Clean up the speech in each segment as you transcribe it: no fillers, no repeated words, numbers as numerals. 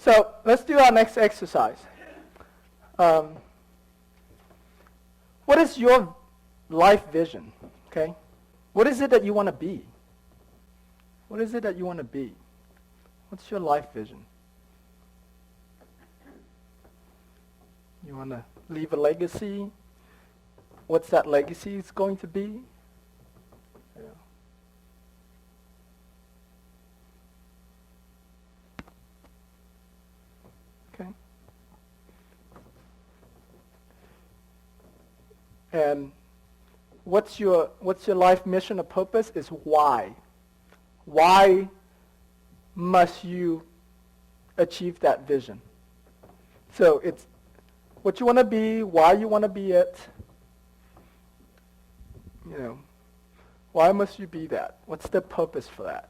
So let's do our next exercise. What is your life vision? Okay? What is it that you want to be? What is it that you want to be? What's your life vision? You want to leave a legacy? What's that legacy is going to be? Yeah. Okay. And what's your life mission or purpose is why. Why must you achieve that vision? So it's what you want to be, why you want to be it. You know, why must you be that? What's the purpose for that?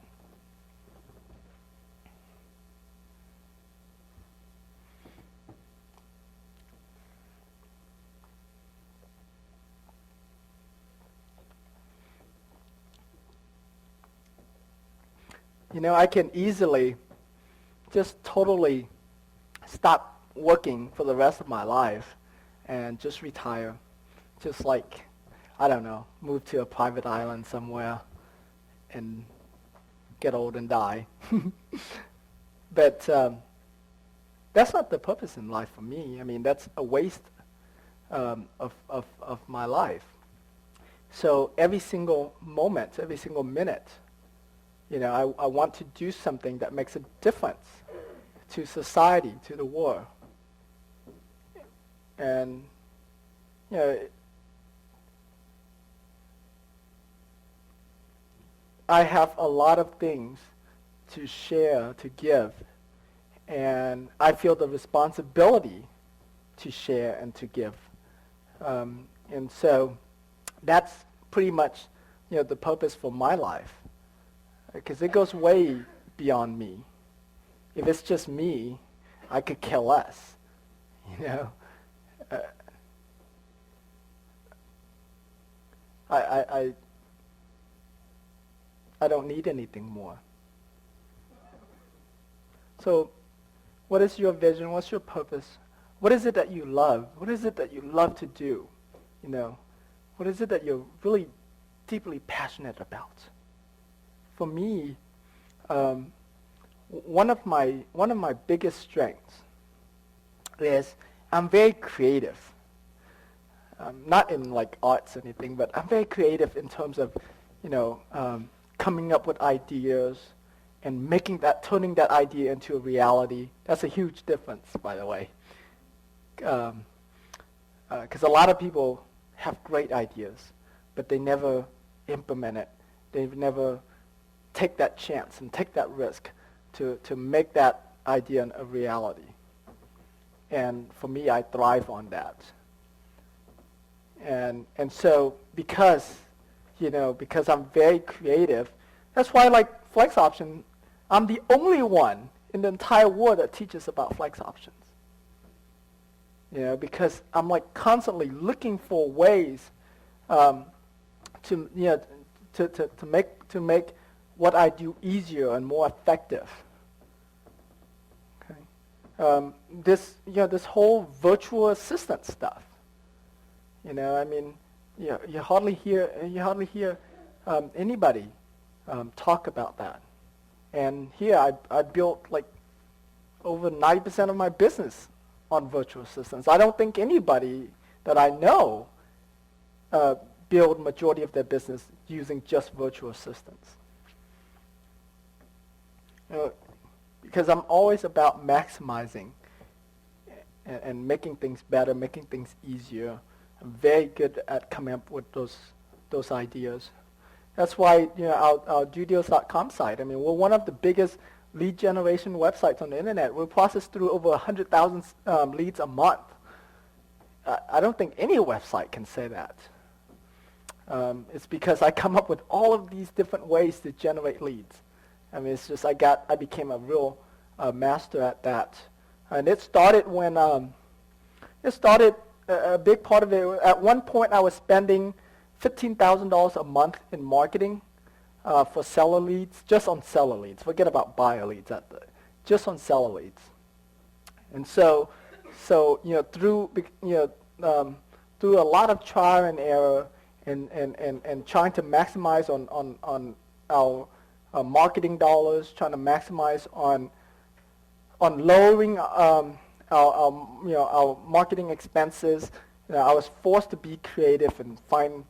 You know, I can easily just totally stop working for the rest of my life and just retire. Just like, I don't know, move to a private island somewhere and get old and die. But that's not the purpose in life for me. I mean, that's a waste of my life. So every single moment, every single minute, you know, I want to do something that makes a difference to society, to the world. And, you know, I have a lot of things to share, to give, and I feel the responsibility to share and to give. And so that's pretty much, you know, the purpose for my life. Because it goes way beyond me. If it's just me, I could care less. You know, I don't need anything more. So, what is your vision? What's your purpose? What is it that you love? What is it that you love to do? You know, what is it that you're really deeply passionate about? For me, one of my biggest strengths is I'm very creative. Not in like arts or anything, but I'm very creative in terms of, you know, coming up with ideas and turning that idea into a reality. That's a huge difference, by the way. Because a lot of people have great ideas, but they never implement it. They never take that chance and take that risk to make that idea a reality. And for me, I thrive on that. And so because I'm very creative, that's why like flex option, I'm the only one in the entire world that teaches about flex options. You know, because I'm like constantly looking for ways to make what I do easier and more effective. Okay, this whole virtual assistant stuff. You know, I mean, you hardly hear anybody talk about that. And here I built like over 90% of my business on virtual assistants. I don't think anybody that I know build majority of their business using just virtual assistants. You know, because I'm always about maximizing and making things better, making things easier. I'm very good at coming up with those ideas. That's why, you know, our dudeals.com site, I mean, we're one of the biggest lead generation websites on the internet. We process through over 100,000 leads a month. I don't think any website can say that. It's because I come up with all of these different ways to generate leads. I mean, it's just I became a real master at that. And it started when a big part of it. At one point, I was spending $15,000 a month in marketing for seller leads, just on seller leads. Forget about buyer leads, just on seller leads. And so through a lot of trial and error and trying to maximize on our marketing dollars, trying to maximize on lowering our marketing expenses, I was forced to be creative and find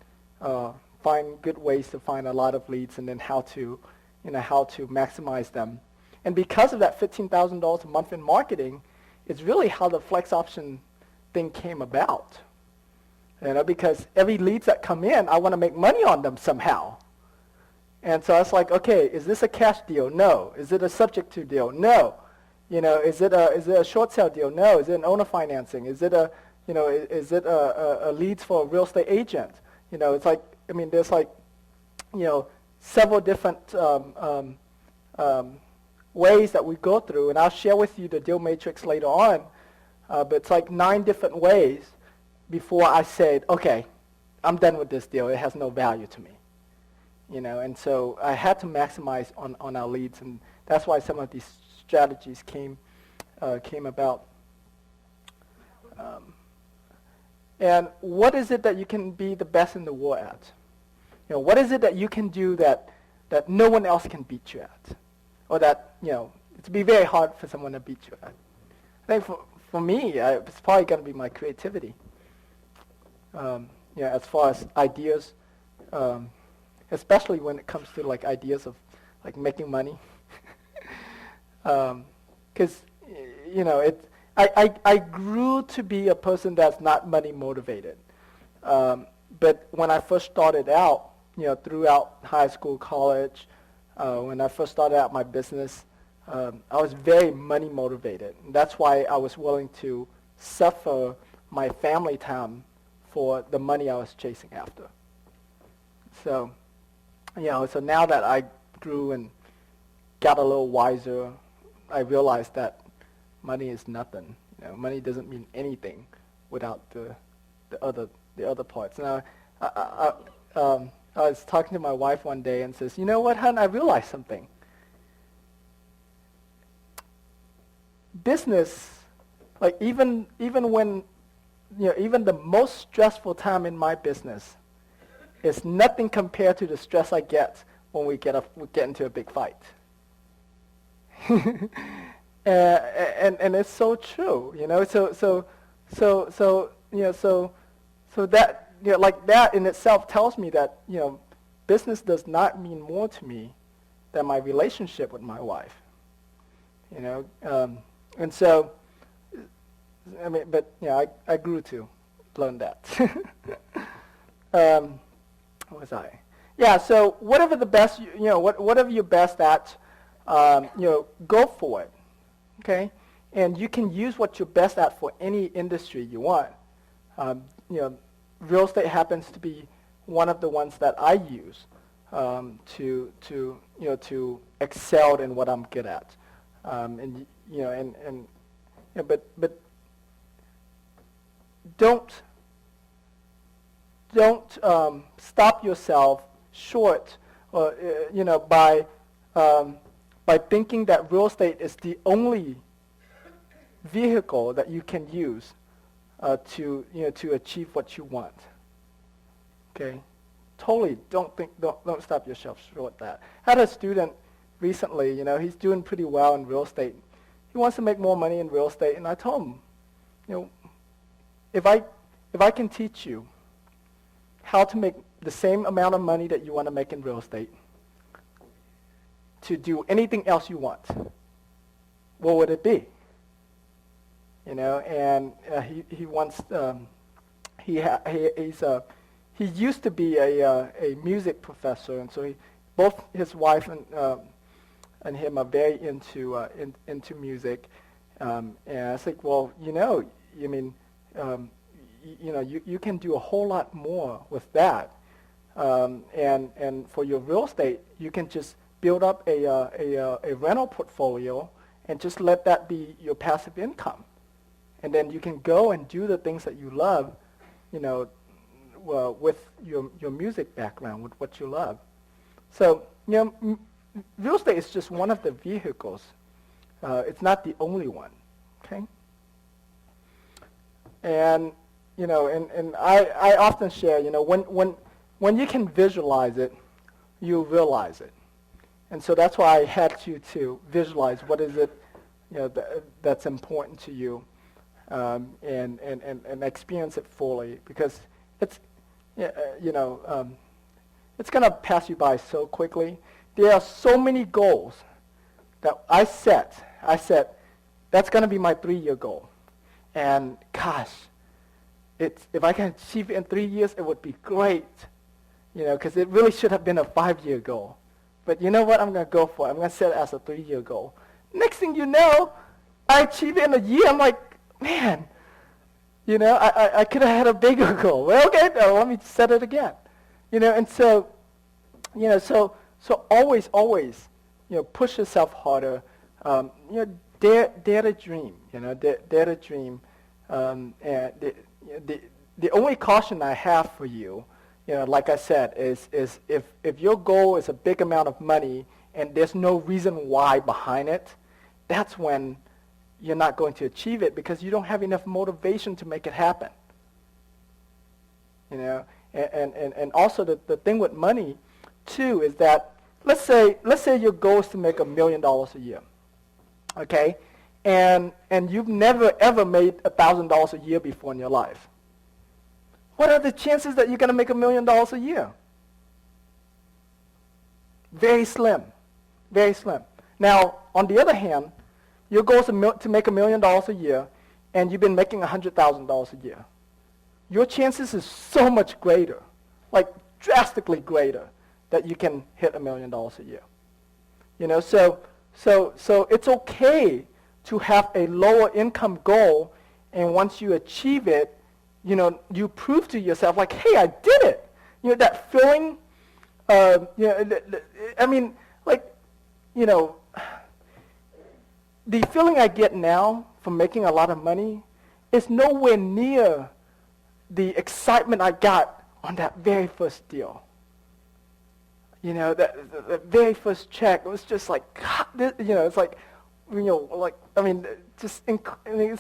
good ways to find a lot of leads, and then how to maximize them. And because of that $15,000 a month in marketing, it's really how the flex option thing came about. Because every leads that come in, I want to make money on them somehow. And so I was like, okay, is this a cash deal? No. Is it a subject to deal? No. Is it a short sale deal? No. Is it an owner financing? Is it a leads for a real estate agent? It's like, there's like, several different ways that we go through, and I'll share with you the deal matrix later on. But it's like 9 different ways before I said, okay, I'm done with this deal. It has no value to me. And so I had to maximize on our leads, and that's why some of these strategies came about. And what is it that you can be the best in the world at? What is it that you can do that no one else can beat you at? Or that, it'd be very hard for someone to beat you at. I think for me, it's probably going to be my creativity. As far as ideas, especially when it comes to like ideas of like making money. Because, I grew to be a person that's not money motivated. But when I first started out, throughout high school, college, when I first started out my business, I was very money motivated. And that's why I was willing to suffer my family time for the money I was chasing after. So, so now that I grew and got a little wiser, I realized that money is nothing. Money doesn't mean anything without the other parts. Now, I was talking to my wife one day and says, you know what, hon, I realized something. Business, like even when, even the most stressful time in my business is nothing compared to the stress I get when we get into a big fight. And it's so true, So that, like that in itself tells me that, business does not mean more to me than my relationship with my wife. And so, I grew to learn that. What was I? Yeah, so whatever the best, whatever you're best at, go for it, okay? And you can use what you're best at for any industry you want. Real estate happens to be one of the ones that I use to excel in what I'm good at. But don't stop yourself short, by thinking that real estate is the only vehicle that you can use to achieve what you want. Okay, totally don't stop yourself short of that. I had a student recently. He's doing pretty well in real estate. He wants to make more money in real estate, and I told him, if I can teach you how to make the same amount of money that you want to make in real estate to do anything else you want, what would it be? And he wants he used to be a music professor, and so both his wife and him are very into music. And I was like, well, you can do a whole lot more with that. And for your real estate, you can just build up a rental portfolio and just let that be your passive income. And then you can go and do the things that you love, with your music background, with what you love. So, real estate is just one of the vehicles. It's not the only one, okay? And, and I often share, when you can visualize it, you realize it. And so that's why I had you to visualize what is it, that's important to you, and experience it fully, because it's, it's going to pass you by so quickly. There are so many goals that I set. That's going to be my 3-year goal. And gosh, if I can achieve it in 3 years, it would be great. Because it really should have been a 5-year goal. But you know what? I'm going to go for it. I'm going to set it as a 3-year goal. Next thing you know, I achieve it in a year. I'm like, man, I could have had a bigger goal. Well, okay, no, let me set it again. And so, so always, push yourself harder. Dare to dream. Dare to dream. And the only caution I have for you, like I said, is if your goal is a big amount of money and there's no reason why behind it, that's when you're not going to achieve it, because you don't have enough motivation to make it happen. And also the thing with money too is that let's say your goal is to make $1 million a year, okay, and you've never ever made $1,000 a year before in your life. What are the chances that you're going to make $1 million a year? Very slim, very slim. Now, on the other hand, your goal is to make $1 million a year, and you've been making $100,000 a year. Your chances is so much greater, like drastically greater, that you can hit $1 million a year. So it's okay to have a lower income goal, and once you achieve it, you prove to yourself, like, hey, I did it. That feeling, the feeling I get now from making a lot of money is nowhere near the excitement I got on that very first deal. The very first check, it was just like, it's like, it's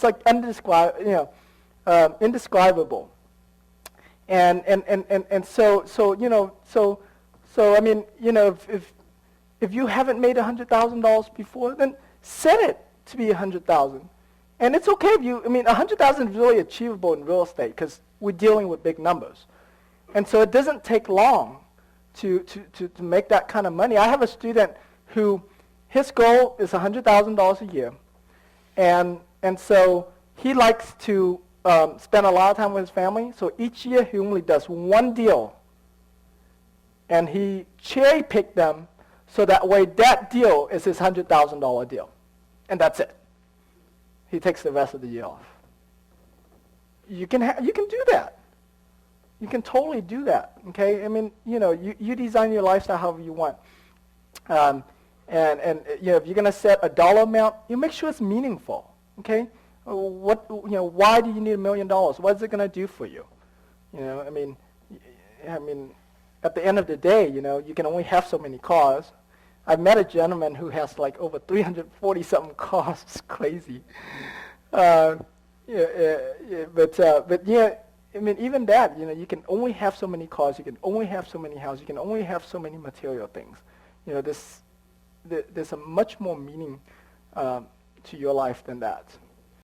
like indescribable. And so if you haven't made $100,000 before, then set it to be 100,000. And it's okay if $100,000 is really achievable in real estate because we're dealing with big numbers. And so it doesn't take long to make that kind of money. I have a student who, his goal is $100,000 a year. And so he likes to spend a lot of time with his family. So each year he only does one deal. And he cherry-picked them so that way that deal is his $100,000 deal. And that's it. He takes the rest of the year off. You can do that. You can totally do that, okay? You design your lifestyle however you want. And if you're going to set a dollar amount, you make sure it's meaningful, okay? Why do you need $1 million? What is it going to do for you? At the end of the day, you can only have so many cars. I met a gentleman who has like over 340-something cars. It's crazy. But even that, you can only have so many cars. You can only have so many houses. You can only have so many material things. There's a much more meaning to your life than that.